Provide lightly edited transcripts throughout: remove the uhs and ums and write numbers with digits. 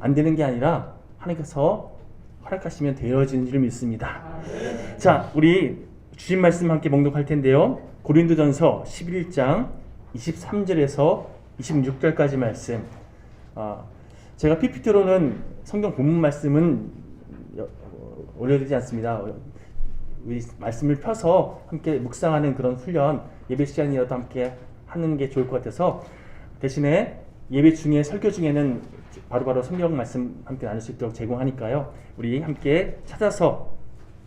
안 되는 게 아니라 하나님께서 허락하시면 되어지는 줄 믿습니다. 자, 우리 주신 말씀 함께 봉독할 텐데요. 고린도전서 11장 23절에서 26절까지 말씀. 제가 PPT로는 성경 본문 말씀은 올려드리지 않습니다. 우리 말씀을 펴서 함께 묵상하는 그런 훈련, 예배 시간이라도 함께 하는 게 좋을 것 같아서 대신에 예배 중에 설교 중에는 바로바로 성경 말씀 함께 나눌 수 있도록 제공하니까요. 우리 함께 찾아서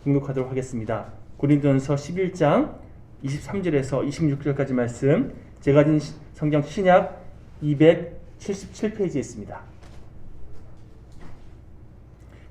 봉독하도록 하겠습니다. 고린도전서 11장 23절에서 26절까지 말씀, 제가 가진 성경 신약 277페이지에 있습니다.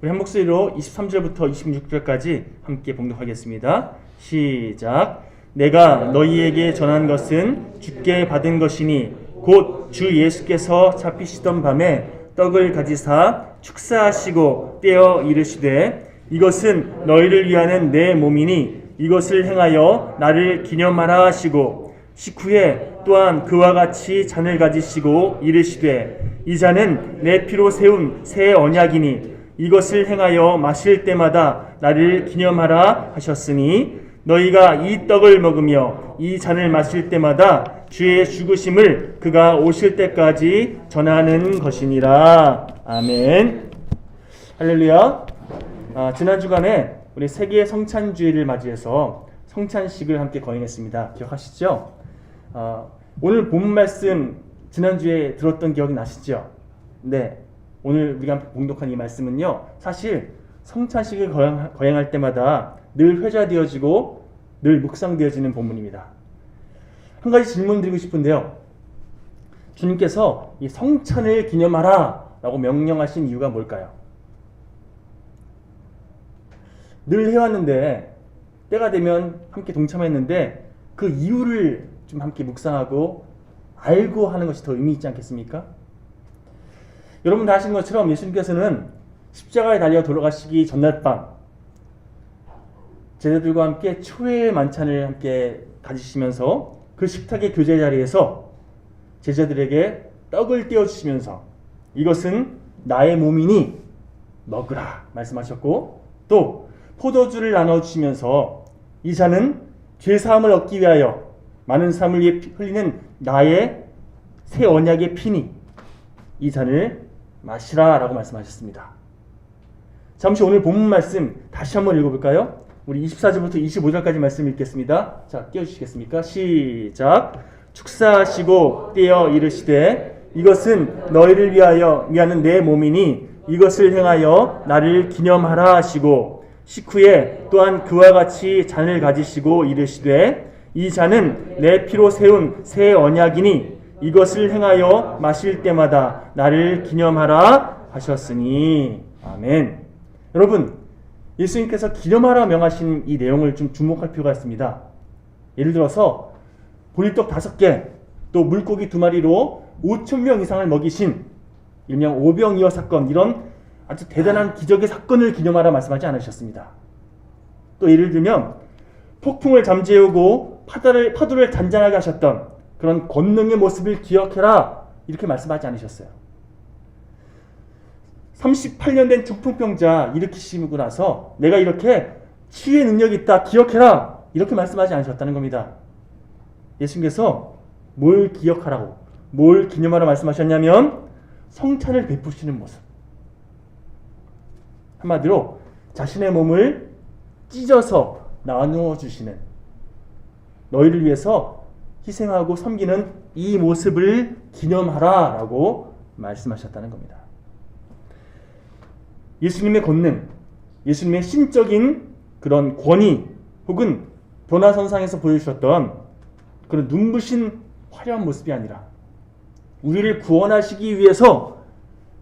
우리 한 목소리로 23절부터 26절까지 함께 봉독하겠습니다. 시작. 내가 너희에게 전한 것은 주께 받은 것이니 곧 주 예수께서 잡히시던 밤에 떡을 가지사 축사하시고 떼어 이르시되 이것은 너희를 위하는 내 몸이니 이것을 행하여 나를 기념하라 하시고 식후에 또한 그와 같이 잔을 가지시고 이르시되 이 잔은 내 피로 세운 새 언약이니 이것을 행하여 마실 때마다 나를 기념하라 하셨으니 너희가 이 떡을 먹으며 이 잔을 마실 때마다 주의 죽으심을 그가 오실 때까지 전하는 것이니라. 아멘. 할렐루야. 지난 주간에 우리 세계 성찬주의를 맞이해서 성찬식을 함께 거행했습니다. 기억하시죠? 오늘 본 말씀 지난주에 들었던 기억이 나시죠? 네. 오늘 우리가 봉독한 이 말씀은요, 사실 성찬식을 거행할 때마다 늘 회자되어지고 늘 묵상되어지는 본문입니다. 한 가지 질문 드리고 싶은데요. 주님께서 이 성찬을 기념하라 라고 명령하신 이유가 뭘까요? 늘 해왔는데 때가 되면 함께 동참했는데 그 이유를 좀 함께 묵상하고 알고 하는 것이 더 의미 있지 않겠습니까? 여러분 다 아시는 것처럼 예수님께서는 십자가에 달려 돌아가시기 전날 밤 제자들과 함께 초회의 만찬을 함께 가지시면서 그 식탁의 교제 자리에서 제자들에게 떡을 떼어주시면서 이것은 나의 몸이니 먹으라 말씀하셨고, 또 포도주를 나눠주시면서 이 잔은 죄사함을 얻기 위하여 많은 사람을 위해 흘리는 나의 새 언약의 피니 이 잔을 마시라 라고 말씀하셨습니다. 잠시 오늘 본문 말씀 다시 한번 읽어볼까요? 우리 24절부터 25절까지 말씀 읽겠습니다. 자, 띄워주시겠습니까? 시작. 축사하시고 떼어 이르시되 이것은 너희를 위하는 내 몸이니 이것을 행하여 나를 기념하라 하시고 식후에 또한 그와 같이 잔을 가지시고 이르시되 이 잔은 내 피로 세운 새 언약이니 이것을 행하여 마실 때마다 나를 기념하라 하셨으니. 아멘. 여러분, 예수님께서 기념하라 명하신 이 내용을 좀 주목할 필요가 있습니다. 예를 들어서 보리떡 5개, 또 물고기 2마리로 5,000명 이상을 먹이신 일명 오병이어 사건, 이런 아주 대단한 기적의 사건을 기념하라 말씀하지 않으셨습니다. 또 예를 들면 폭풍을 잠재우고 파도를 잔잔하게 하셨던 그런 권능의 모습을 기억해라 이렇게 말씀하지 않으셨어요. 38년 된 중풍병자 일으키시고 나서 내가 이렇게 치유의 능력이 있다 기억해라 이렇게 말씀하지 않으셨다는 겁니다. 예수님께서 뭘 기억하라고, 뭘 기념하라 말씀하셨냐면 성찬을 베푸시는 모습, 한마디로 자신의 몸을 찢어서 나누어 주시는, 너희를 위해서 희생하고 섬기는 이 모습을 기념하라 라고 말씀하셨다는 겁니다. 예수님의 권능, 예수님의 신적인 그런 권위 혹은 변화선상에서 보여주셨던 그런 눈부신 화려한 모습이 아니라 우리를 구원하시기 위해서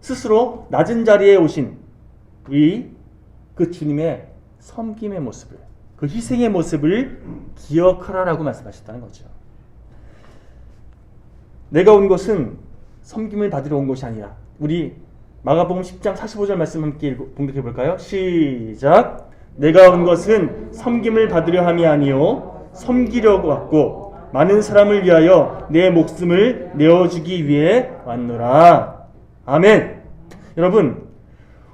스스로 낮은 자리에 오신 그 주님의 섬김의 모습을, 그 희생의 모습을 기억하라라고 말씀하셨다는 거죠. 내가 온 것은 섬김을 받으러 온 것이 아니라, 우리 마가복음 10장 45절 말씀 함께 봉독해 볼까요? 시작. 내가 온 것은 섬김을 받으려 함이 아니요 섬기려고 왔고 많은 사람을 위하여 내 목숨을 내어주기 위해 왔노라. 아멘. 여러분,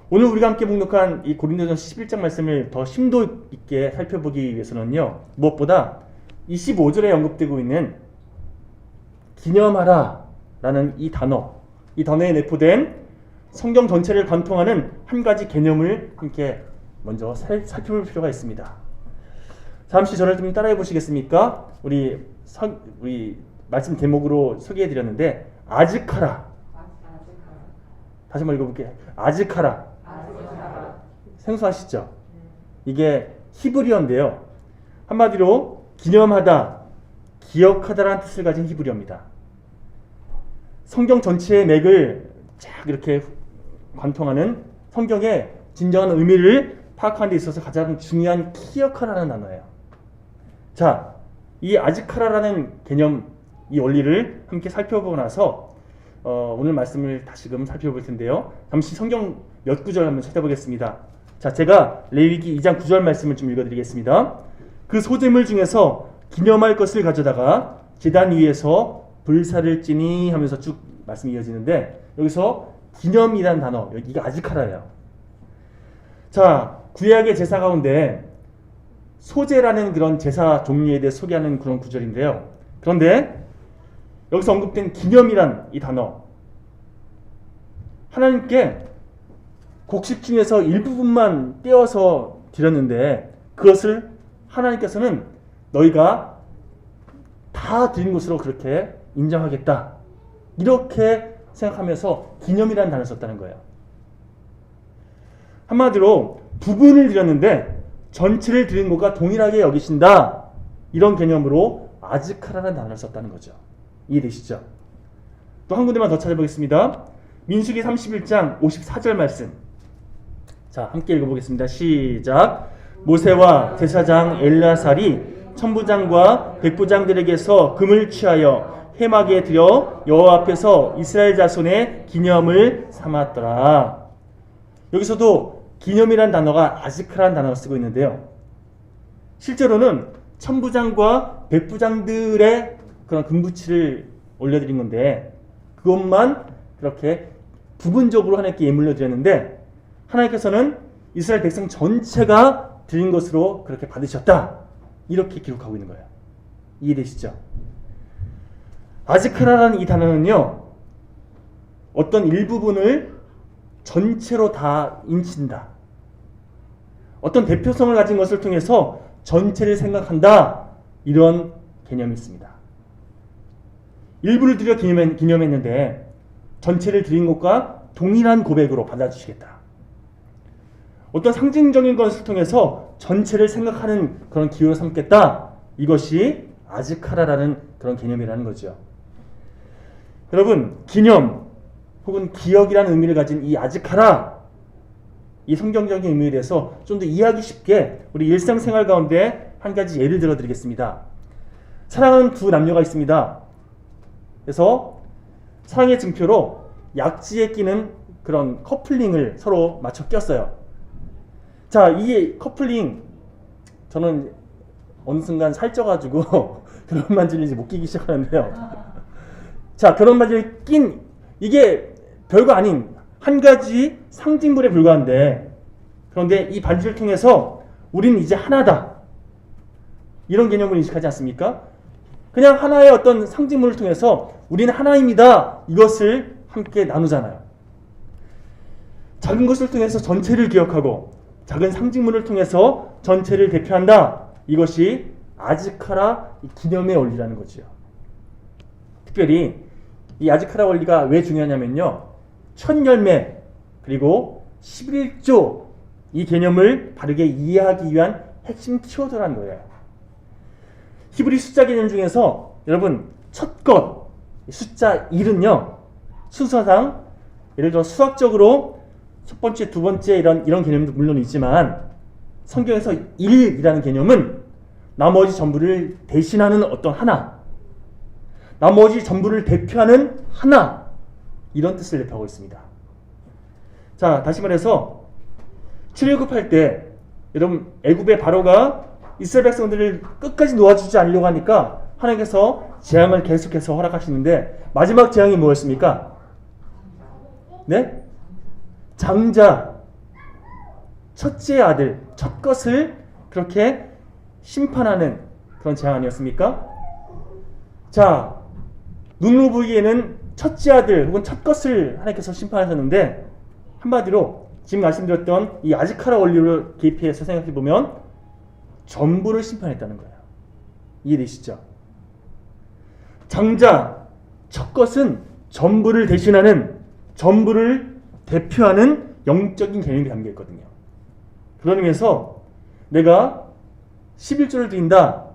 오늘 우리가 함께 묵묵한 이 고린도전서 11장 말씀을 더 심도 있게 살펴보기 위해서는요, 무엇보다 25절에 언급되고 있는 기념하라 라는 이 단어에 내포된 성경 전체를 관통하는 한 가지 개념을 함께 먼저 살펴볼 필요가 있습니다. 잠시 저를 좀 따라해 보시겠습니까? 우리 말씀 제목으로 소개해 드렸는데, 아즈카라. 다시 한번 읽어볼게요. 아즈카라. 생소하시죠? 이게 히브리어인데요, 한마디로 기념하다, 기억하다라는 뜻을 가진 히브리어입니다. 성경 전체의 맥을 쫙 이렇게 관통하는 성경의 진정한 의미를 파악하는 데 있어서 가장 중요한 키 역할을 하는 단어예요. 자, 이 아즈카라라는 개념, 이 원리를 함께 살펴보고 나서 오늘 말씀을 다시금 살펴볼 텐데요. 잠시 성경 몇 구절 한번 찾아보겠습니다. 자, 제가 레위기 2장 9절 말씀을 좀 읽어드리겠습니다. 그 소재물 중에서 기념할 것을 가져다가 제단 위에서 불사를 찌니 하면서 쭉 말씀이 이어지는데, 여기서 기념이라는 단어, 여기가 아즈카라예요. 자, 구약의 제사 가운데 소제라는 그런 제사 종류에 대해 소개하는 그런 구절인데요. 그런데 여기서 언급된 기념이란 이 단어, 하나님께 곡식 중에서 일부분만 떼어서 드렸는데 그것을 하나님께서는 너희가 다 드린 것으로 그렇게 인정하겠다, 이렇게 생각하면서 기념이라는 단어를 썼다는 거예요. 한마디로 부분을 드렸는데 전체를 드린 것과 동일하게 여기신다, 이런 개념으로 아즈카라는 단어를 썼다는 거죠. 이해되시죠? 또 한 군데만 더 찾아보겠습니다. 민수기 31장 54절 말씀. 자, 함께 읽어보겠습니다. 시작. 모세와 제사장 엘라살이 천부장과 백부장들에게서 금을 취하여 회막에 들여 여호와 앞에서 이스라엘 자손의 기념을 삼았더라. 여기서도 기념이란 단어가 아즈카라는 단어를 쓰고 있는데요, 실제로는 천부장과 백부장들의 그런 금부치를 올려드린 건데, 그것만 그렇게 부분적으로 하나님께 예물로 드렸는데, 하나님께서는 이스라엘 백성 전체가 드린 것으로 그렇게 받으셨다, 이렇게 기록하고 있는 거예요. 이해되시죠? 아즈카라라는 이 단어는요, 어떤 일부분을 전체로 다 인친다, 어떤 대표성을 가진 것을 통해서 전체를 생각한다, 이런 개념이 있습니다. 일부를 드려 기념했는데 전체를 드린 것과 동일한 고백으로 받아주시겠다, 어떤 상징적인 것을 통해서 전체를 생각하는 그런 기호를 삼겠다, 이것이 아즈카라라는 그런 개념이라는 거죠. 여러분, 기념 혹은 기억이라는 의미를 가진 이 아즈카라, 이 성경적인 의미에 대해서 좀 더 이해하기 쉽게 우리 일상생활 가운데 한 가지 예를 들어 드리겠습니다. 사랑하는 두 남녀가 있습니다. 그래서 사랑의 증표로 약지에 끼는 그런 커플링을 서로 맞춰 꼈어요. 자, 이 커플링, 저는 어느 순간 살쪄가지고 결혼 반지를 이제 못 끼기 시작하는데요. 자, 결혼 반지를 낀 이게 별거 아닌 한 가지 상징물에 불과한데, 그런데 이 반지를 통해서 우리는 이제 하나다, 이런 개념을 인식하지 않습니까? 그냥 하나의 어떤 상징물을 통해서 우리는 하나입니다, 이것을 함께 나누잖아요. 작은 것을 통해서 전체를 기억하고 작은 상징물을 통해서 전체를 대표한다, 이것이 아즈카라 기념의 원리라는 거죠. 특별히 이 아즈카라 원리가 왜 중요하냐면요, 첫 열매 그리고 11조, 이 개념을 바르게 이해하기 위한 핵심 키워드라는 거예요. 히브리 숫자 개념 중에서 여러분, 첫 것, 숫자 1은요, 순서상 예를 들어 수학적으로 첫 번째, 두 번째 이런 개념도 물론 있지만, 성경에서 1이라는 개념은 나머지 전부를 대신하는 어떤 하나, 나머지 전부를 대표하는 하나, 이런 뜻을 내포하고 있습니다. 자, 다시 말해서 출애굽할 때 여러분, 애굽의 바로가 이스라엘 백성들을 끝까지 놓아주지 않으려고 하니까 하나님께서 재앙을 계속해서 허락하시는데, 마지막 재앙이 뭐였습니까? 네? 장자, 첫째 아들, 첫 것을 그렇게 심판하는 그런 재앙 아니었습니까? 자, 눈으로 보기에는 첫째 아들 혹은 첫 것을 하나님께서 심판하셨는데, 한마디로 지금 말씀드렸던 이 아즈카라 원리를 개입해서 생각해 보면 전부를 심판했다는 거예요. 이해되시죠? 장자, 첫 것은 전부를 대신하는, 전부를 대표하는 영적인 개념이 담겨 있거든요. 그런 의미에서 내가 11조를 드린다,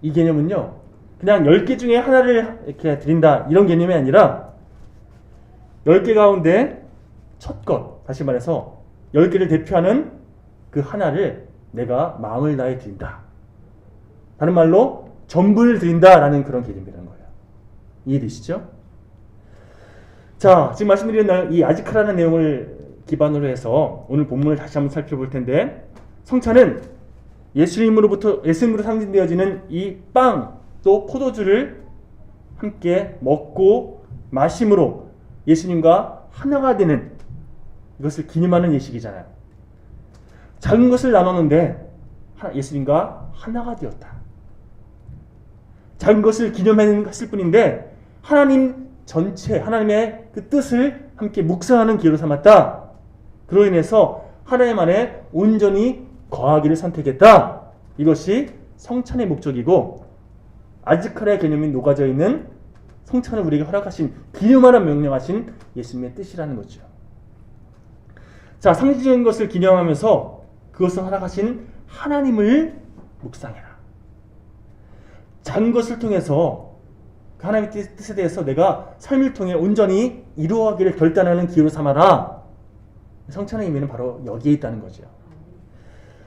이 개념은요, 그냥 10개 중에 하나를 이렇게 드린다, 이런 개념이 아니라 10개 가운데 첫 것, 다시 말해서 10개를 대표하는 그 하나를 내가 마음을 다해 드린다. 다른 말로 전부를 드린다라는 그런 개념이라는 거예요. 이해되시죠? 자, 지금 말씀드린 이 아지카라는 내용을 기반으로 해서 오늘 본문을 다시 한번 살펴볼 텐데, 성찬은 예수님으로 상징되어지는 이 빵, 또 포도주를 함께 먹고 마심으로 예수님과 하나가 되는, 이것을 기념하는 예식이잖아요. 작은 것을 나눴는데 예수님과 하나가 되었다. 작은 것을 기념했을 뿐인데 하나님 전체, 하나님의 그 뜻을 함께 묵상하는 기회로 삼았다. 그로 인해서 하나님 안에 온전히 거하기를 선택했다. 이것이 성찬의 목적이고, 아즈카라의 개념이 녹아져 있는 성찬을 우리에게 허락하신, 기념하라 명령하신 예수님의 뜻이라는 거죠. 자, 상징적인 것을 기념하면서 그것을 허락하신 하나님을 묵상해라. 작은 것을 통해서 그 하나님의 뜻에 대해서 내가 삶을 통해 온전히 이루어가기를 결단하는 기회로 삼아라. 성찬의 의미는 바로 여기에 있다는 거죠.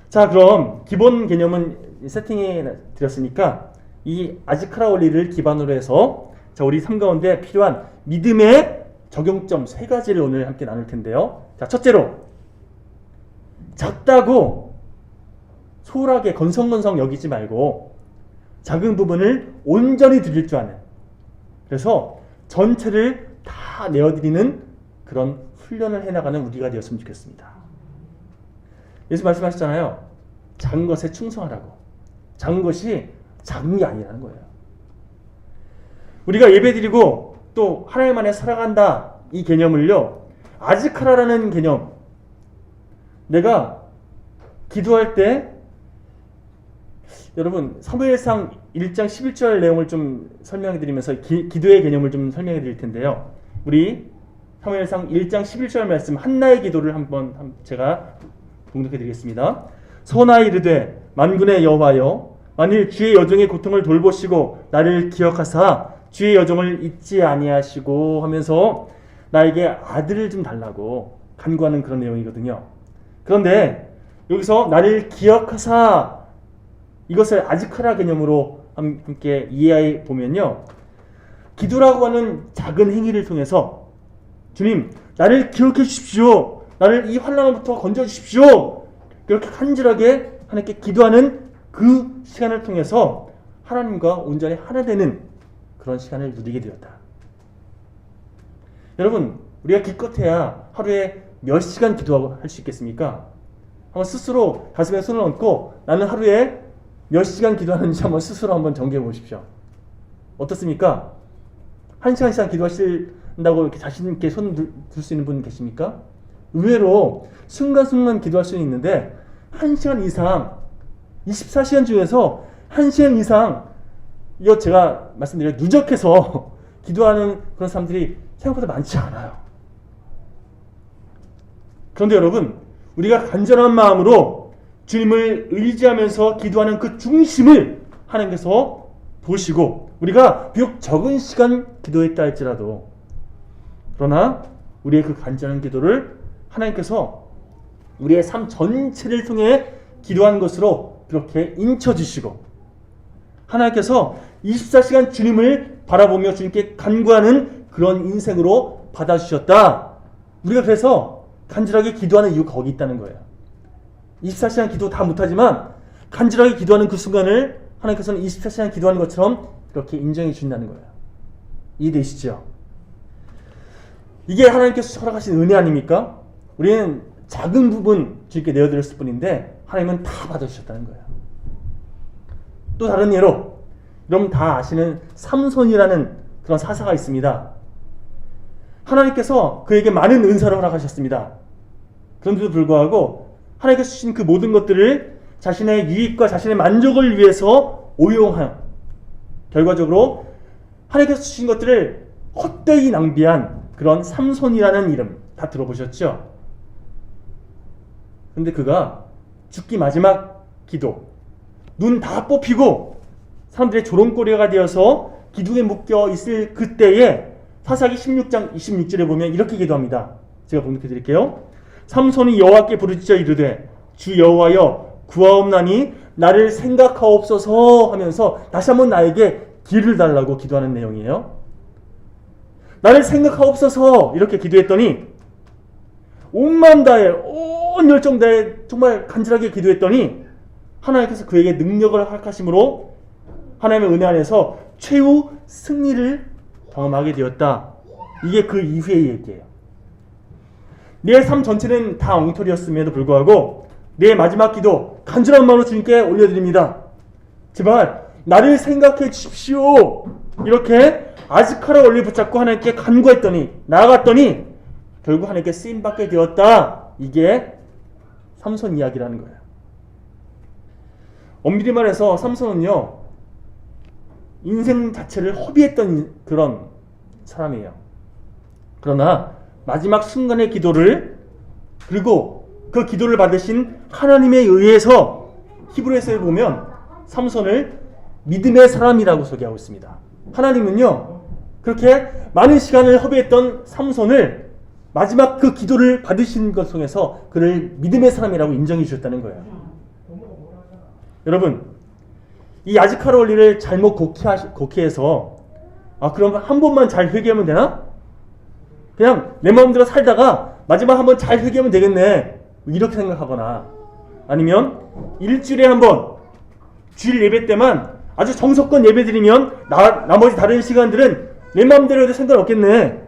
자, 그럼 기본 개념은 세팅해 드렸으니까 이 아즈카라 원리를 기반으로 해서 자, 우리 삶 가운데 필요한 믿음의 적용점 3가지를 오늘 함께 나눌 텐데요. 자, 첫째로, 작다고 소홀하게 건성건성 여기지 말고 작은 부분을 온전히 드릴 줄 아는, 그래서 전체를 다 내어드리는 그런 훈련을 해나가는 우리가 되었으면 좋겠습니다. 예수 말씀하셨잖아요. 작은 것에 충성하라고. 작은 것이 작은 게 아니라는 거예요. 우리가 예배드리고 또 하나님 안에 살아간다, 이 개념을요, 아즈카라라는 개념, 내가 기도할 때, 여러분 사무엘상 1장 11절 내용을 좀 설명해 드리면서 기도의 개념을 좀 설명해 드릴 텐데요. 우리 사무엘상 1장 11절 말씀, 한나의 기도를 한번 제가 봉독해 드리겠습니다. 선하 이르되 만군의 여호와여, 만일 주의 여종의 고통을 돌보시고 나를 기억하사 주의 여종을 잊지 아니하시고 하면서 나에게 아들을 좀 달라고 간구하는 그런 내용이거든요. 그런데 여기서 나를 기억하사, 이것을 아즈카라 개념으로 함께 이해해 보면요, 기도라고 하는 작은 행위를 통해서 주님, 나를 기억해 주십시오, 나를 이 환난으로부터 건져 주십시오, 그렇게 간절하게 하나님께 기도하는 그 시간을 통해서 하나님과 온전히 하나 되는 그런 시간을 누리게 되었다. 여러분, 우리가 기껏해야 하루에 몇 시간 기도할 수 있겠습니까? 한번 스스로 가슴에 손을 얹고 나는 하루에 몇 시간 기도하는지 한번 스스로 한번 정리해 보십시오. 어떻습니까? 1시간 이상 기도하신다고 이렇게 자신 있게 손 들 수 있는 분 계십니까? 의외로 순간순간 기도할 수는 있는데 1시간 이상, 24시간 중에서 1시간 이상, 이거 제가 말씀드린 누적해서 기도하는 그런 사람들이 생각보다 많지 않아요. 그런데 여러분, 우리가 간절한 마음으로 주님을 의지하면서 기도하는 그 중심을 하나님께서 보시고, 우리가 비록 적은 시간 기도했다 할지라도, 그러나 우리의 그 간절한 기도를 하나님께서 우리의 삶 전체를 통해 기도한 것으로 그렇게 인쳐주시고, 하나님께서 24시간 주님을 바라보며 주님께 간구하는 그런 인생으로 받아주셨다. 우리가 그래서 간절하게 기도하는 이유가 거기 있다는 거예요. 24시간 기도 다 못하지만 간절하게 기도하는 그 순간을 하나님께서는 24시간 기도하는 것처럼 그렇게 인정해 주신다는 거예요. 이해되시죠? 이게 하나님께서 허락하신 은혜 아닙니까? 우리는 작은 부분 주님께 내어드렸을 뿐인데 하나님은 다 받아주셨다는 거예요. 또 다른 예로 여러분 다 아시는 삼손이라는 그런 사사가 있습니다. 하나님께서 그에게 많은 은사를 허락하셨습니다. 그런데도 불구하고 하나님께서 주신 그 모든 것들을 자신의 유익과 자신의 만족을 위해서 오용한 결과적으로 하나님께서 주신 것들을 헛되이 낭비한 그런 삼손이라는 이름 다 들어보셨죠? 근데 그가 죽기 마지막 기도, 눈 다 뽑히고 사람들의 조롱거리가 되어서 기둥에 묶여 있을 그때에 사사기 16장 26절에 보면 이렇게 기도합니다. 제가 봉독해 드릴게요. 삼손이 여호와께 부르짖어 이르되 주 여호와여 구하옵나니 나를 생각하옵소서 하면서 다시 한번 나에게 길을 달라고 기도하는 내용이에요. 나를 생각하옵소서 이렇게 기도했더니 온 마음 다해 온 열정 다해 정말 간절하게 기도했더니 하나님께서 그에게 능력을 허락하심으로 하나님의 은혜 안에서 최후 승리를 경험하게 되었다. 이게 그 이후의 얘기예요. 내 삶 전체는 다 엉터리였음에도 불구하고 내 마지막 기도 간절한 마음으로 주님께 올려드립니다. 제발 나를 생각해 주십시오. 이렇게 아즈카라 원리 붙잡고 하나님께 간구했더니 나아갔더니 결국 하나님께 쓰임받게 되었다. 이게 삼손 이야기라는 거예요. 엄밀히 말해서 삼손은요 인생 자체를 허비했던 그런 사람이에요. 그러나 마지막 순간의 기도를 그리고 그 기도를 받으신 하나님에 의해서 히브리서에 보면 삼손을 믿음의 사람이라고 소개하고 있습니다. 하나님은요 그렇게 많은 시간을 허비했던 삼손을 마지막 그 기도를 받으신 것 통해서 그를 믿음의 사람이라고 인정해 주셨다는 거예요. 여러분 이 아즈카라 원리를 잘못 곡해해서 그럼 한 번만 잘 회개하면 되나? 그냥 내 마음대로 살다가 마지막 한번 잘 회개하면 되겠네 이렇게 생각하거나 아니면 일주일에 한 번 주일 예배 때만 아주 정석권 예배 드리면 나머지 다른 시간들은 내 마음대로 해도 상관없겠네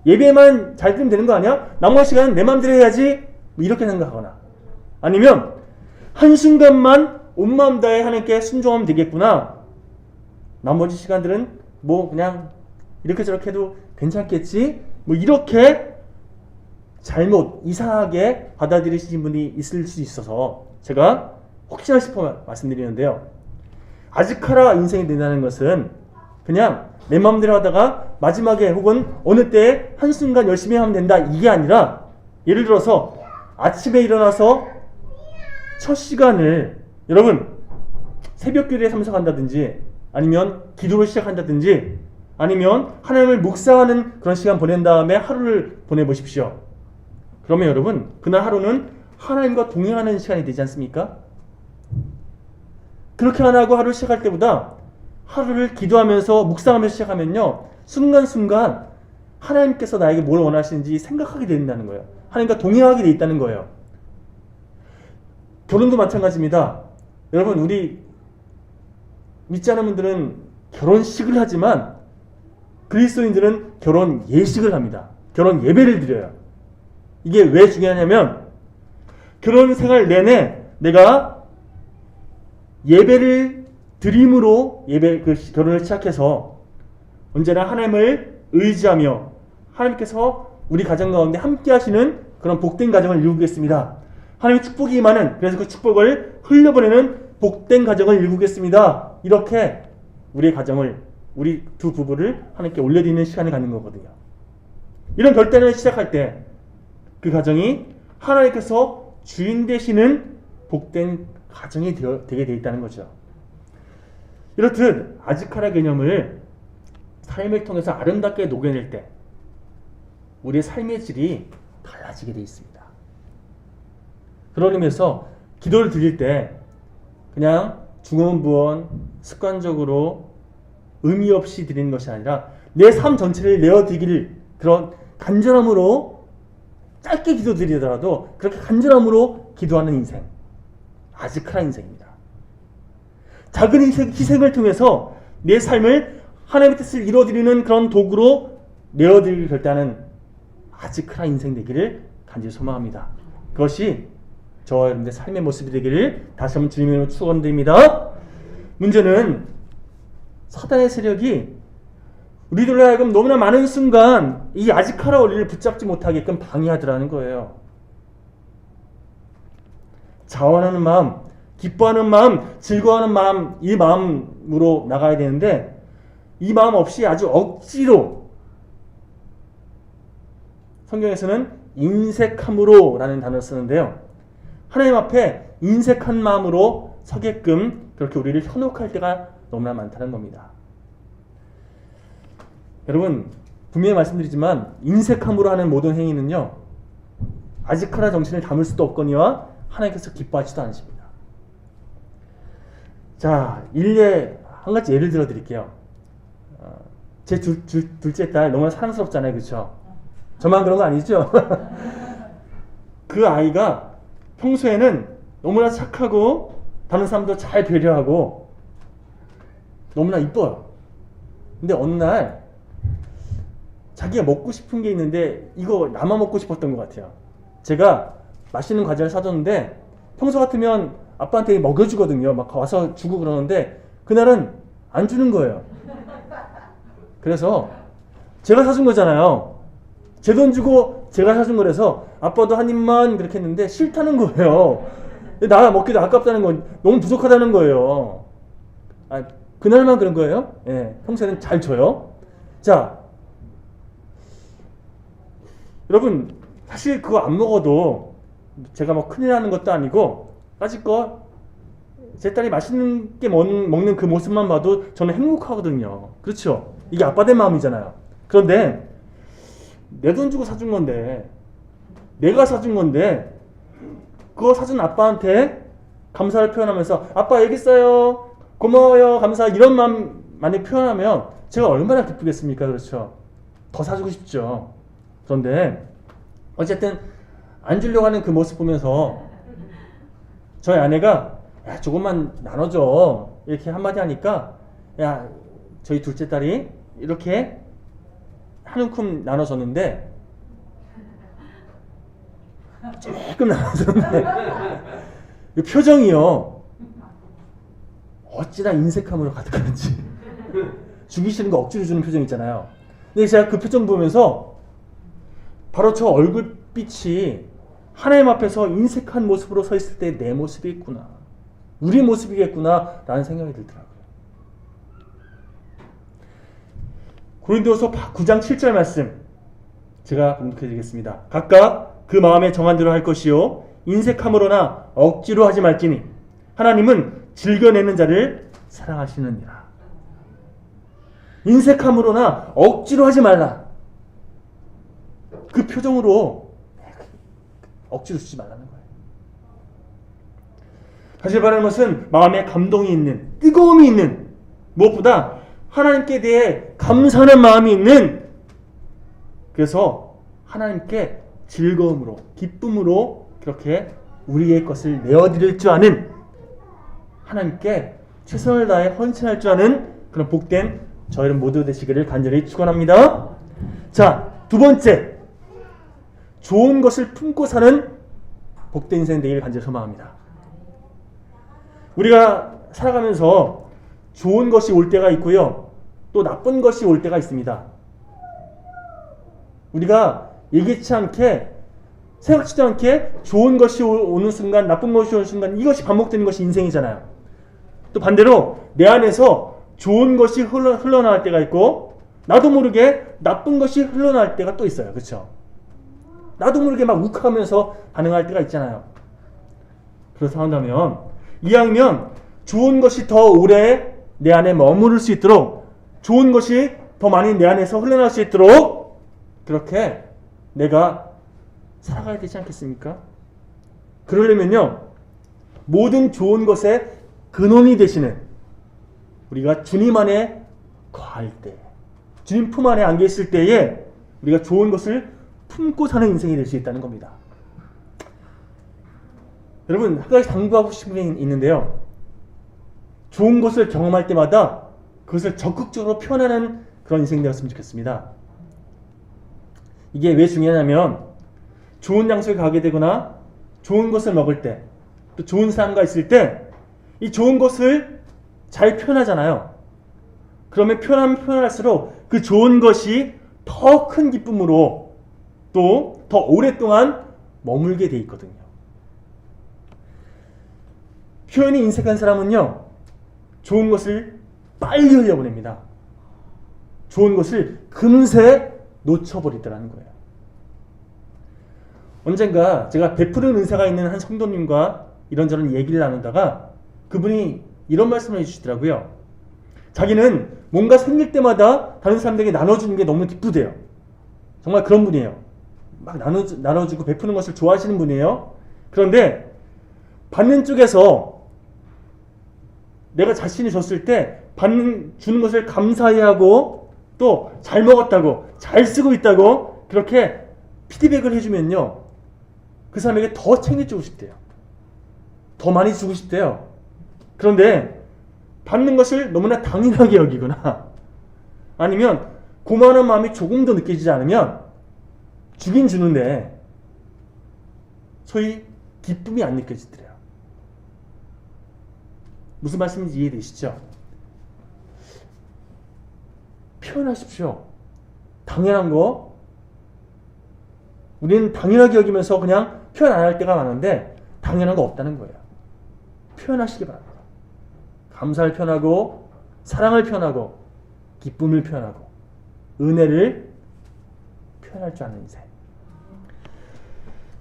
예배만 잘 드리면 되는 거 아니야? 나머지 시간은 내 마음대로 해야지 이렇게 생각하거나 아니면 한순간만 온 마음 다해 하나님께 순종하면 되겠구나 나머지 시간들은 뭐 그냥 이렇게 저렇게 해도 괜찮겠지 뭐 이렇게 잘못 이상하게 받아들이시는 분이 있을 수 있어서 제가 혹시나 싶어 말씀드리는데요. 아즈카라 인생이 된다는 것은 그냥 내 마음대로 하다가 마지막에 혹은 어느 때에 한순간 열심히 하면 된다 이게 아니라 예를 들어서 아침에 일어나서 첫 시간을 여러분 새벽기도에 참석한다든지 아니면 기도를 시작한다든지 아니면 하나님을 묵상하는 그런 시간 보낸 다음에 하루를 보내보십시오. 그러면 여러분 그날 하루는 하나님과 동행하는 시간이 되지 않습니까? 그렇게 안 하고 하루를 시작할 때보다 하루를 기도하면서 묵상하면서 시작하면요 순간순간 하나님께서 나에게 뭘 원하시는지 생각하게 된다는 거예요. 하나님과 동행하게 돼 있다는 거예요. 결혼도 마찬가지입니다. 여러분 우리 믿지 않은 분들은 결혼식을 하지만 그리스도인들은 결혼 예식을 합니다. 결혼 예배를 드려요. 이게 왜 중요하냐면 결혼 생활 내내 내가 예배를 드림으로 결혼을 시작해서 언제나 하나님을 의지하며 하나님께서 우리 가정 가운데 함께 하시는 그런 복된 가정을 이루겠습니다. 하나님의 축복이 임하는 그래서 그 축복을 흘려보내는 복된 가정을 이루겠습니다. 이렇게 우리의 가정을 우리 두 부부를 하나님께 올려드리는 시간을 갖는 거거든요. 이런 결단을 시작할 때 그 가정이 하나님께서 주인 되시는 복된 가정이 되게 되어 있다는 거죠. 이렇듯 아즈카라 개념을 삶을 통해서 아름답게 녹여낼 때 우리의 삶의 질이 달라지게 되어 있습니다. 그런 의미에서 기도를 드릴 때 그냥 중언부언 습관적으로 의미 없이 드리는 것이 아니라 내 삶 전체를 내어드리길 그런 간절함으로 짧게 기도드리더라도 그렇게 간절함으로 기도하는 인생 아즈카라 인생입니다. 작은 희생을 통해서 내 삶을 하나님의 뜻을 이루어드리는 그런 도구로 내어드리길 결단하는 아즈카라 인생 되기를 간절히 소망합니다. 그것이 저와 여러분들의 삶의 모습이 되기를 다시 한번 주님으로 축원드립니다. 문제는 사단의 세력이 우리들로 하여금 너무나 많은 순간 이 아즈카라 원리를 붙잡지 못하게끔 방해하더라는 거예요. 자원하는 마음, 기뻐하는 마음, 즐거워하는 마음, 이 마음으로 나가야 되는데 이 마음 없이 아주 억지로, 성경에서는 인색함으로 라는 단어를 쓰는데요. 하나님 앞에 인색한 마음으로 서게끔 그렇게 우리를 현혹할 때가 너무나 많다는 겁니다. 여러분, 분명히 말씀드리지만 인색함으로 하는 모든 행위는요, 아즈카라 정신을 담을 수도 없거니와 하나님께서 기뻐하지도 않으십니다. 자, 한 가지 예를 들어 드릴게요. 제 둘째 딸 너무나 사랑스럽잖아요, 그렇죠? 저만 그런 거 아니죠? 그 아이가 평소에는 너무나 착하고 다른 사람도 잘 배려하고 너무나 이뻐요. 근데 어느 날 자기가 먹고 싶은 게 있는데 이거 나만 먹고 싶었던 것 같아요. 제가 맛있는 과자를 사줬는데 평소 같으면 아빠한테 먹여주거든요. 막 와서 주고 그러는데 그날은 안 주는 거예요. 그래서 제가 사준 거잖아요. 제 돈 주고 제가 사준 거라서 아빠도 한 입만 그렇게 했는데 싫다는 거예요. 나 먹기도 아깝다는 건 너무 부족하다는 거예요. 그날만 그런 거예요? 예, 평소에는 잘 줘요. 자, 여러분 사실 그거 안 먹어도 제가 뭐 큰일 나는 것도 아니고 까짓거 제 딸이 맛있는 게 먹는 그 모습만 봐도 저는 행복하거든요. 그렇죠? 이게 아빠 된 마음이잖아요. 그런데 내 돈 주고 사준 건데, 내가 사준 건데 그거 사준 아빠한테 감사를 표현하면서 아빠 여기 있어요, 고마워요, 감사, 이런 마음 많이 표현하면 제가 얼마나 기쁘겠습니까? 그렇죠? 더 사주고 싶죠. 그런데 어쨌든 안 주려고 하는 그 모습 보면서 저희 아내가 야, 조금만 나눠줘 이렇게 한마디 하니까 야, 저희 둘째 딸이 이렇게 한 움큼 나눠줬는데 조금 나눠줬는데 이 표정이요, 어찌나 인색함으로 가득한지. 주기 싫은 거 억지로 주는 표정 있잖아요. 근데 제가 그 표정 보면서 바로 저 얼굴빛이 하나님 앞에서 인색한 모습으로 서 있을 때 내 모습이 있구나, 우리 모습이겠구나 라는 생각이 들더라고요. 고린도서 9장 7절 말씀 제가 공독해 드리겠습니다. 각각 그 마음에 정한 대로 할 것이요 인색함으로나 억지로 하지 말지니 하나님은 즐겨내는 자를 사랑하시느니라. 인색함으로나 억지로 하지 말라. 그 표정으로 억지로 주지 말라는 거예요. 다시 말하는 것은 마음에 감동이 있는, 뜨거움이 있는, 무엇보다 하나님께 대해 감사하는 마음이 있는, 그래서 하나님께 즐거움으로, 기쁨으로 그렇게 우리의 것을 내어드릴 줄 아는, 하나님께 최선을 다해 헌신할 줄 아는 그런 복된 저희는 모두 되시기를 간절히 축원합니다. 자, 두 번째, 좋은 것을 품고 사는 복된 인생 되기를 간절히 소망합니다. 우리가 살아가면서 좋은 것이 올 때가 있고요, 또 나쁜 것이 올 때가 있습니다. 우리가 예기치 않게, 생각지도 않게 좋은 것이 오는 순간, 나쁜 것이 오는 순간, 이것이 반복되는 것이 인생이잖아요. 또 반대로 내 안에서 좋은 것이 흘러나올 때가 있고 나도 모르게 나쁜 것이 흘러나올 때가 또 있어요. 그렇죠? 나도 모르게 막 욱하면서 반응할 때가 있잖아요. 그렇다면 이왕이면 좋은 것이 더 오래 내 안에 머무를 수 있도록, 좋은 것이 더 많이 내 안에서 흘러나올 수 있도록 그렇게 내가 살아가야 되지 않겠습니까? 그러려면요, 모든 좋은 것의 근원이 되시는 우리가 주님 안에 거할 때, 주님 품 안에 안겨 있을 때에 우리가 좋은 것을 품고 사는 인생이 될 수 있다는 겁니다. 여러분, 한 가지 당부하고 싶은 게 있는데요, 좋은 것을 경험할 때마다 그것을 적극적으로 표현하는 그런 인생이 되었으면 좋겠습니다. 이게 왜 중요하냐면 좋은 장소에 가게 되거나 좋은 것을 먹을 때, 또 좋은 사람과 있을 때 이 좋은 것을 잘 표현하잖아요. 그러면 표현하면 표현할수록 그 좋은 것이 더 큰 기쁨으로 또 더 오랫동안 머물게 돼 있거든요. 표현이 인색한 사람은요, 좋은 것을 빨리 흘려보냅니다. 좋은 것을 금세 놓쳐버리더라는 거예요. 언젠가 제가 베푸는 은사가 있는 한 성도님과 이런저런 얘기를 나누다가 그분이 이런 말씀을 해주시더라고요. 자기는 뭔가 생길 때마다 다른 사람들에게 나눠주는 게 너무 기쁘대요. 정말 그런 분이에요. 막 나눠주고 베푸는 것을 좋아하시는 분이에요. 그런데 받는 쪽에서 내가 자신이 줬을 때 주는 것을 감사히 하고 또 잘 먹었다고, 잘 쓰고 있다고 그렇게 피드백을 해주면요, 그 사람에게 더 챙겨주고 싶대요. 더 많이 주고 싶대요. 그런데 받는 것을 너무나 당연하게 여기거나 아니면 고마운 마음이 조금 더 느껴지지 않으면 주긴 주는데 소위 기쁨이 안 느껴지더래요. 무슨 말씀인지 이해되시죠? 표현하십시오. 당연한 거 우리는 당연하게 여기면서 그냥 표현 안 할 때가 많은데 당연한 거 없다는 거예요. 표현하시기 바랍니다. 감사를 표현하고 사랑을 표현하고 기쁨을 표현하고 은혜를 표현할 줄 아는 인생.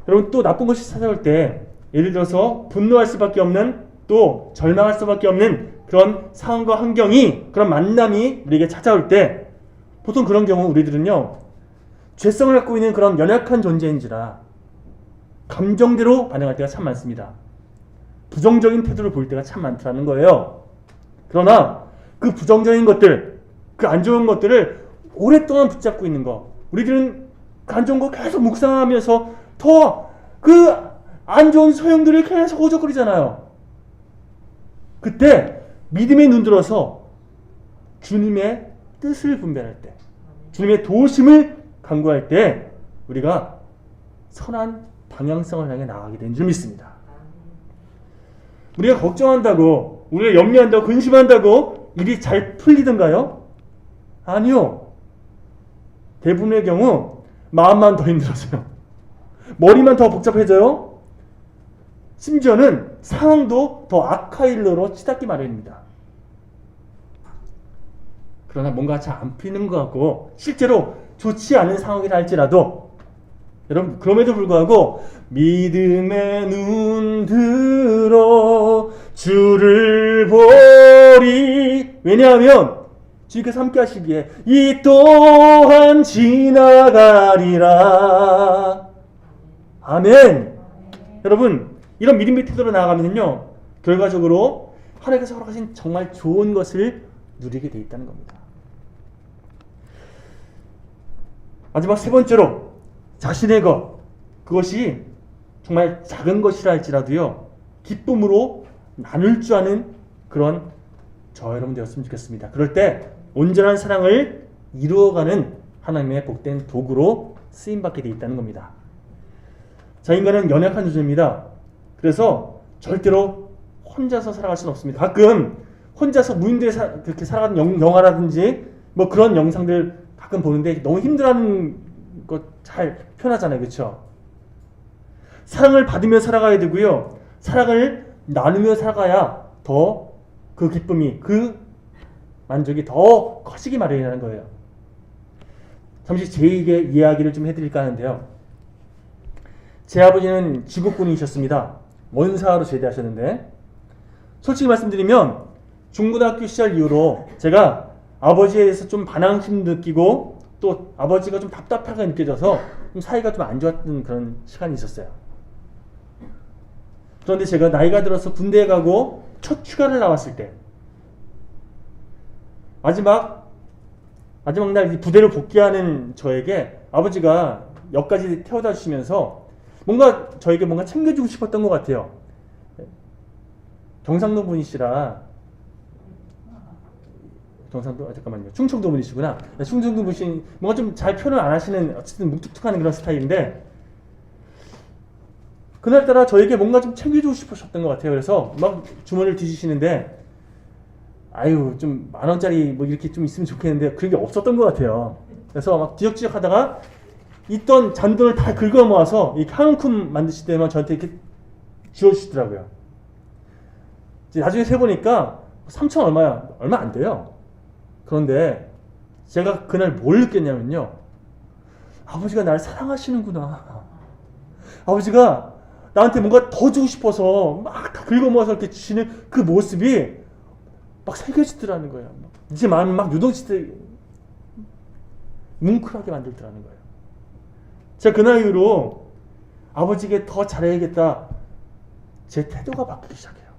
여러분, 또 나쁜 것이 찾아올 때 예를 들어서 분노할 수밖에 없는, 또 절망할 수밖에 없는 그런 상황과 환경이, 그런 만남이 우리에게 찾아올 때 보통 그런 경우 우리들은요, 죄성을 갖고 있는 그런 연약한 존재인지라 감정대로 반응할 때가 참 많습니다. 부정적인 태도를 보일 때가 참 많더라는 거예요. 그러나 그 부정적인 것들, 그 안 좋은 것들을 오랫동안 붙잡고 있는 거, 우리들은 그 안 좋은 거 계속 묵상하면서 더 그 안 좋은 소용들을 계속 호적거리잖아요. 그때 믿음에 눈들어서 주님의 뜻을 분별할 때, 주님의 도우심을 간구할 때 우리가 선한 방향성을 향해 나아가게 된 줄 믿습니다. 우리가 걱정한다고, 우리가 염려한다고, 근심한다고 일이 잘 풀리던가요? 아니요. 대부분의 경우 마음만 더 힘들어져요. 머리만 더 복잡해져요. 심지어는 상황도 더 악화의 일로 치닫기 마련입니다. 그러나 뭔가 잘 안 풀리는 것 같고 실제로 좋지 않은 상황이라 할지라도 여러분, 그럼에도 불구하고 믿음의 눈 들어 주를 보리. 왜냐하면 주님께서 함께 하시기에 이 또한 지나가리라. 아멘. 여러분, 이런 믿음의 태도로 나아가면요, 결과적으로 하나님께서 허락하신 정말 좋은 것을 누리게 돼 있다는 겁니다. 마지막 세 번째로, 자신의 것, 그것이 정말 작은 것이라 할지라도요, 기쁨으로 나눌 줄 아는 그런 저 여러분 되었으면 좋겠습니다. 그럴 때 온전한 사랑을 이루어가는 하나님의 복된 도구로 쓰임받게 되어 있다는 겁니다. 자, 인간은 연약한 존재입니다. 그래서 절대로 혼자서 살아갈 수는 없습니다. 가끔 혼자서 무인도에 그렇게 살아가는 영화라든지 뭐 그런 영상들 가끔 보는데 너무 힘들어하는 것 잘 표현하잖아요. 그렇죠? 사랑을 받으며 살아가야 되고요, 사랑을 나누며 살아가야 더 그 기쁨이, 그 만족이 더 커지기 마련이라는 거예요. 잠시 제 이야기를 좀 해드릴까 하는데요. 제 아버지는 지국군이셨습니다. 원사로 제대하셨는데, 솔직히 말씀드리면 중고등학교 시절 이후로 제가 아버지에 대해서 좀 반항심 느끼고 또 아버지가 좀 답답하게 느껴져서 좀 사이가 좀 안 좋았던 그런 시간이 있었어요. 그런데 제가 나이가 들어서 군대에 가고 첫 휴가를 나왔을 때, 마지막 날 부대로 복귀하는 저에게 아버지가 역까지 태워다 주시면서 저에게 뭔가 챙겨주고 싶었던 것 같아요. 경상도 분이시라 경상도 잠깐만요. 충청도 분이시구나. 충청도 분이신 뭔가 좀 잘 표현을 안 하시는 어쨌든 묵뚝뚝하는 그런 스타일인데 그날따라 저에게 뭔가 좀 챙겨주고 싶으셨던 것 같아요. 그래서 막 주머니를 뒤지시는데 아유 좀 10,000원짜리 뭐 이렇게 좀 있으면 좋겠는데 그런 게 없었던 것 같아요. 그래서 막 뒤적지적 하다가 있던 잔돈을 다 긁어 모아서 이 한움큼 만드실 때만 저한테 이렇게 지어주시더라고요. 이제 나중에 세보니까 3,000 얼마야? 얼마 안 돼요. 그런데 제가 그날 뭘 느꼈냐면요. 아버지가 날 사랑하시는구나. 아버지가 나한테 뭔가 더 주고 싶어서 막 다 긁어 모아서 이렇게 주시는 그 모습이 막 새겨지더라는 거예요. 이제 마음이 막 유동치듯 뭉클하게 만들더라는 거예요. 제가 그날 이후로 아버지에게 더 잘해야겠다. 제 태도가 바뀌기 시작해요.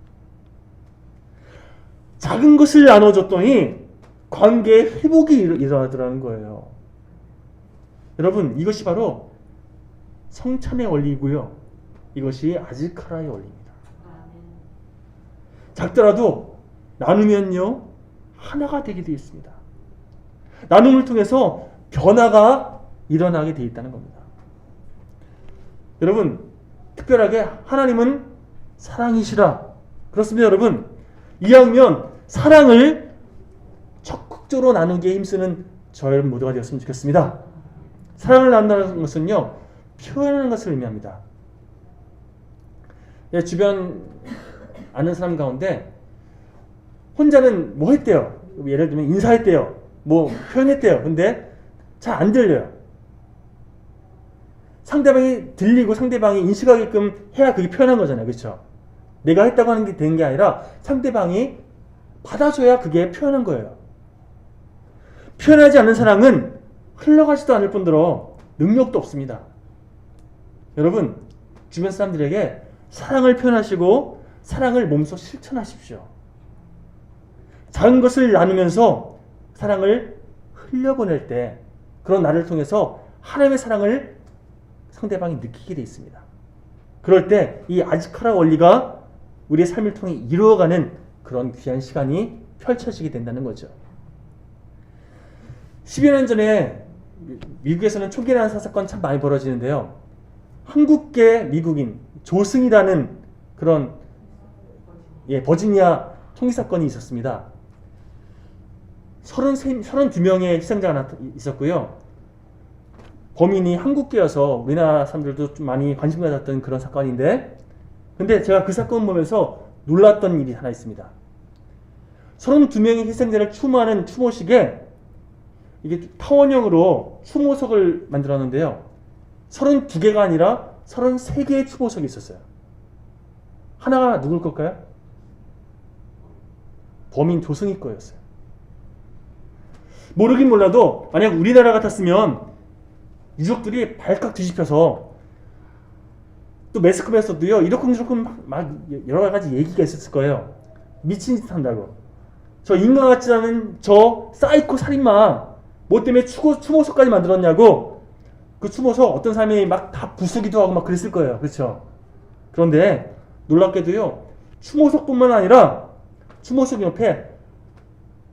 작은 것을 나눠줬더니 관계의 회복이 일어나더라는 거예요. 여러분 이것이 바로 성찬의 원리이고요. 이것이 아즈카라의 원리입니다. 작더라도 나누면요 하나가 되게 되어 있습니다. 나눔을 통해서 변화가 일어나게 되어 있다는 겁니다. 여러분 특별하게 하나님은 사랑이시라. 그렇습니다. 여러분 이왕이면 사랑을 적극적으로 나누기에 힘쓰는 저 여러분 모두가 되었으면 좋겠습니다. 사랑을 나눈다는 것은요 표현하는 것을 의미합니다. 주변 아는 사람 가운데 혼자는 뭐 했대요. 예를 들면 인사했대요. 뭐 표현했대요. 근데 잘 안 들려요. 상대방이 들리고 상대방이 인식하게끔 해야 그게 표현한 거잖아요. 그렇죠? 내가 했다고 하는 게 되는 게 아니라 상대방이 받아줘야 그게 표현한 거예요. 표현하지 않는 사랑은 흘러가지도 않을 뿐더러 능력도 없습니다. 여러분 주변 사람들에게 사랑을 표현하시고 사랑을 몸소 실천하십시오. 작은 것을 나누면서 사랑을 흘려보낼 때 그런 나를 통해서 하나님의 사랑을 상대방이 느끼게 되어 있습니다. 그럴 때 이 아즈카라 원리가 우리의 삶을 통해 이루어가는 그런 귀한 시간이 펼쳐지게 된다는 거죠. 10여 년 전에 미국에서는 총기란 사건 참 많이 벌어지는데요. 한국계 미국인 조승이라는 그런 버지니아 총기 사건이 있었습니다. 32명의 희생자가 있었고요. 범인이 한국계여서 우리나라 사람들도 좀 많이 관심 가졌던 그런 사건인데 근데 제가 그 사건을 보면서 놀랐던 일이 하나 있습니다. 32명의 희생자를 추모하는 추모식에 이게 타원형으로 추모석을 만들었는데요. 32개가 아니라 33개의 추모석이 있었어요. 하나가 누굴 걸까요? 범인 조승희 거였어요. 모르긴 몰라도 만약 우리나라 같았으면 유족들이 발칵 뒤집혀서 또 매스컴에서도요 이러쿵저러쿵 막 여러 가지 얘기가 있었을 거예요. 미친 짓 한다고. 저 인간 같지 않은 저 사이코 살인마 뭐 때문에 추모석까지 만들었냐고. 그 추모석 어떤 사람이 막 다 부수기도 하고 막 그랬을 거예요. 그렇죠? 그런데 놀랍게도요 추모석뿐만 아니라 추모석 옆에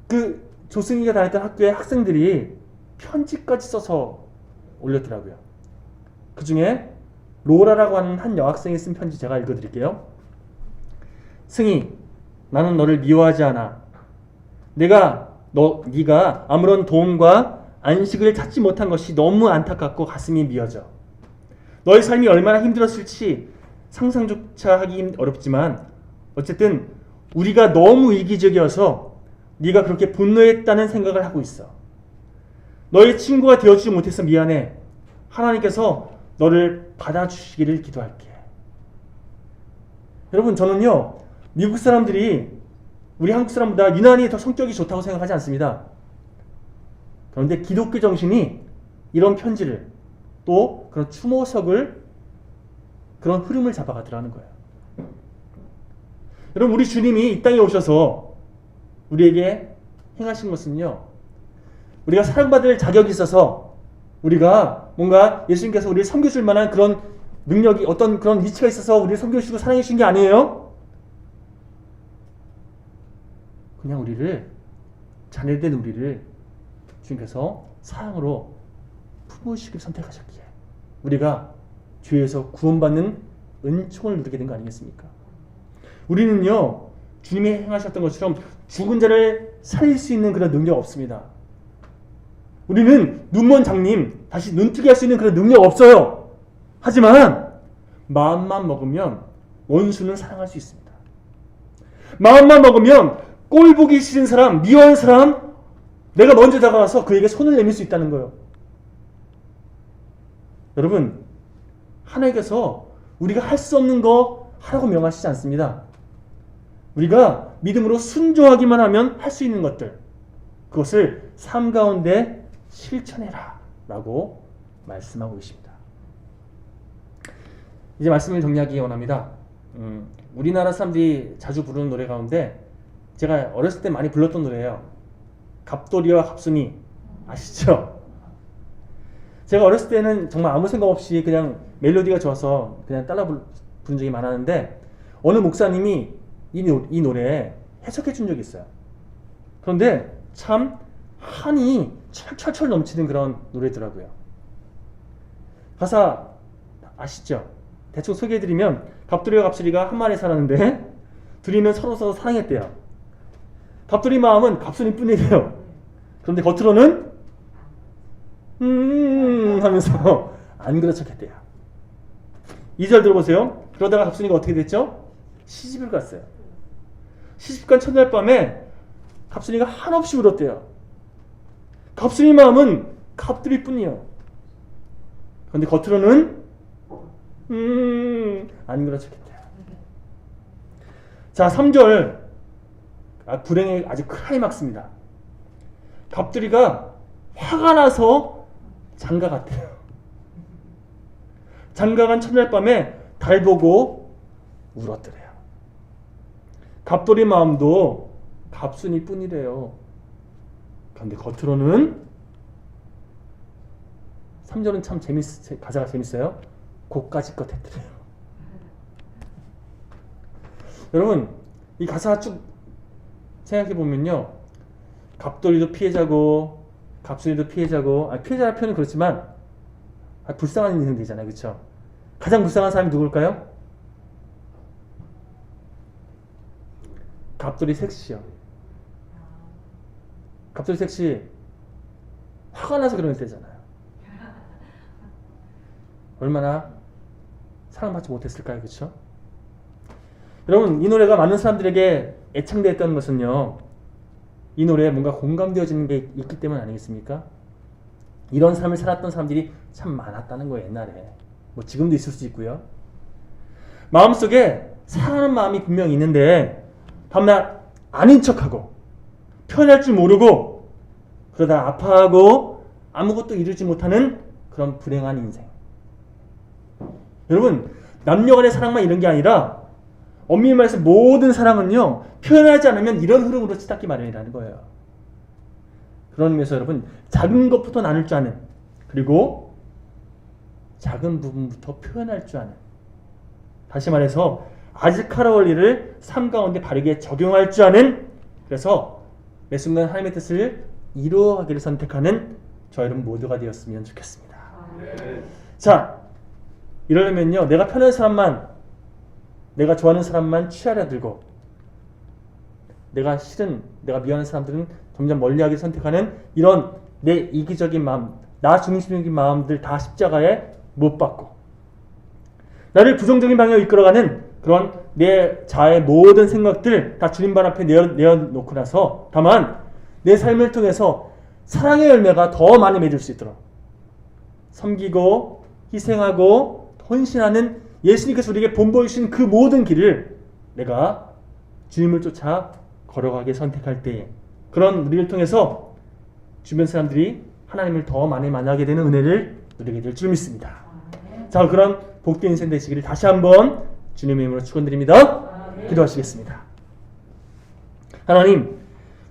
그 조승희가 다녔던 학교의 학생들이 편지까지 써서 올렸더라고요. 그 중에 로라라고 하는 한 여학생이 쓴 편지 제가 읽어드릴게요. 승희, 나는 너를 미워하지 않아. 네가 아무런 도움과 안식을 찾지 못한 것이 너무 안타깝고 가슴이 미어져. 너의 삶이 얼마나 힘들었을지 상상조차 하기 어렵지만 어쨌든 우리가 너무 이기적이어서 네가 그렇게 분노했다는 생각을 하고 있어. 너의 친구가 되어주지 못해서 미안해. 하나님께서 너를 받아주시기를 기도할게. 여러분 저는요 미국 사람들이 우리 한국 사람보다 유난히 더 성격이 좋다고 생각하지 않습니다. 그런데 기독교 정신이 이런 편지를 또 그런 추모석을 그런 흐름을 잡아가더라는 거예요. 여러분 우리 주님이 이 땅에 오셔서 우리에게 행하신 것은요 우리가 사랑받을 자격이 있어서 우리가 뭔가 예수님께서 우리를 섬겨줄 만한 그런 능력이 어떤 그런 위치가 있어서 우리를 섬겨주시고 사랑해 주신 게 아니에요. 그냥 우리를 자녀된 우리를 주님께서 사랑으로 품으시길 선택하셨기에 우리가 죄에서 구원받는 은총을 누리게 된 거 아니겠습니까? 우리는요, 주님이 행하셨던 것처럼 죽은 자를 살릴 수 있는 그런 능력 없습니다. 우리는 눈먼 장님 다시 눈뜨게 할 수 있는 그런 능력 없어요. 하지만 마음만 먹으면 원수는 사랑할 수 있습니다. 마음만 먹으면 꼴 보기 싫은 사람, 미워하는 사람, 내가 먼저 다가가서 그에게 손을 내밀 수 있다는 거예요. 여러분, 하나님께서 우리가 할 수 없는 거 하라고 명하시지 않습니다. 우리가 믿음으로 순종하기만 하면 할 수 있는 것들, 그것을 삶 가운데 실천해라 라고 말씀하고 계십니다. 이제 말씀을 정리하기 원합니다. 우리나라 사람들이 자주 부르는 노래 가운데 제가 어렸을 때 많이 불렀던 노래예요. 갑돌이와 갑순이 아시죠? 제가 어렸을 때는 정말 아무 생각 없이 그냥 멜로디가 좋아서 그냥 따라 부른 적이 많았는데 어느 목사님이 이 노래 해석해 준 적이 있어요. 그런데 참 한이 철철철 넘치는 그런 노래더라고요. 가사 아시죠? 대충 소개해드리면 갑돌이와 갑순이가 한 마리 살았는데 둘이는 서로 사랑했대요. 갑돌이 마음은 갑순이 뿐이래요. 그런데 겉으로는 하면서 안 그런 척했대요. 2절 들어보세요. 그러다가 갑순이가 어떻게 됐죠? 시집을 갔어요. 시집간 첫날 밤에 갑순이가 한없이 울었대요. 갑순이 마음은 갑돌이 뿐이요. 그런데 겉으로는 안 그런 척했대요. 자, 3절 불행의 아주 클라이막스입니다. 갑돌이가 화가 나서 장가 갔대요. 장가 간 첫날 밤에 달 보고 울었더래요. 갑돌이 마음도 갑순이 뿐이래요. 그런데 겉으로는 3절은 참 가사가 재밌어요. 고까지껏 했더래요. 여러분, 이 가사 쭉 생각해보면요, 갑돌이도 피해자고 갑순이도 피해자고, 피해자라는 표현은 그렇지만 불쌍한 인생 되잖아요. 그렇죠? 가장 불쌍한 사람이 누굴까요? 갑돌이 섹시요. 갑돌이 섹시 화가 나서 그런 때잖아요. 얼마나 사랑받지 못했을까요? 그렇죠? 여러분, 이 노래가 많은 사람들에게 애창되었던 것은요, 이 노래에 뭔가 공감되어지는 게 있기 때문 아니겠습니까? 이런 삶을 살았던 사람들이 참 많았다는 거예요. 옛날에. 뭐 지금도 있을 수 있고요. 마음속에 사랑하는 마음이 분명히 있는데 밤낮 아닌 척하고 표현할 줄 모르고 그러다 아파하고 아무것도 이루지 못하는 그런 불행한 인생. 여러분, 남녀간의 사랑만 이런 게 아니라 엄밀히 말해서 모든 사랑은요, 표현하지 않으면 이런 흐름으로 치닫기 마련이라는 거예요. 그런 의미에서 여러분, 작은 것부터 나눌 줄 아는, 그리고 작은 부분부터 표현할 줄 아는, 다시 말해서 아즈카라 원리를 삶 가운데 바르게 적용할 줄 아는, 그래서 매 순간 하나님의 뜻을 이루어가기를 선택하는 저 여러분 모두가 되었으면 좋겠습니다. 자, 이러려면요, 내가 편한 사람만, 내가 좋아하는 사람만 취하려 들고, 내가 미워하는 사람들은 점점 멀리하기 선택하는 이런 내 이기적인 마음, 나 중심적인 마음들 다 십자가에 못 박고, 나를 부정적인 방향으로 이끌어가는 그런 내 자아의 모든 생각들 다 주님 발 앞에 내어놓고 나서, 다만 내 삶을 통해서 사랑의 열매가 더 많이 맺을 수 있도록 섬기고 희생하고 헌신하는 예수님께서 우리에게 본보여주신 그 모든 길을 내가 주님을 쫓아 걸어가게 선택할 때에, 그런 우리를 통해서 주변 사람들이 하나님을 더 많이 만나게 되는 은혜를 누리게 될 줄 믿습니다. 자, 그런 복된 인생 되시기를 다시 한번 주님의 이름으로 축원드립니다. 기도하시겠습니다. 하나님,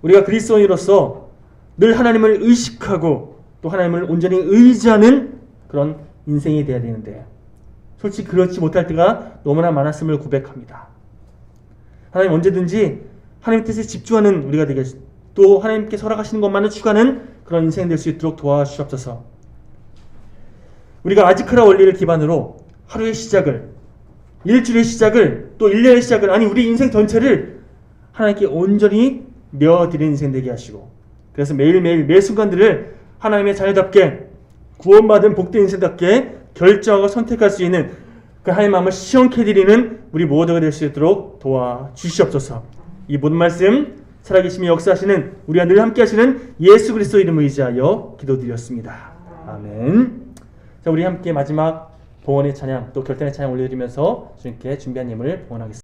우리가 그리스도인으로서 늘 하나님을 의식하고 또 하나님을 온전히 의지하는 그런 인생이 되어야 되는데 솔직히 그렇지 못할 때가 너무나 많았음을 고백합니다. 하나님, 언제든지 하나님의 뜻에 집중하는 우리가 되게 또 하나님께 설악하시는 것만을 추구하는 그런 인생 될 수 있도록 도와주시옵소서. 우리가 아지크라 원리를 기반으로 하루의 시작을, 일주일의 시작을, 또 1년의 시작을, 아니 우리 인생 전체를 하나님께 온전히 내어드리는 인생 되게 하시고, 그래서 매일매일 매 순간들을 하나님의 자녀답게 구원받은 복된 인생답게 결정하고 선택할 수 있는 그 하나님의 마음을 시원케 드리는 우리 모두가 될 수 있도록 도와주시옵소서. 이 모든 말씀 살아계심이 역사하시는 우리와 늘 함께 하시는 예수 그리스도 이름을 의지하여 기도드렸습니다. 아멘. 자, 우리 함께 마지막 봉헌의 찬양 또 결단의 찬양 올려드리면서 주님께 준비한 예물을 봉헌하겠습니다.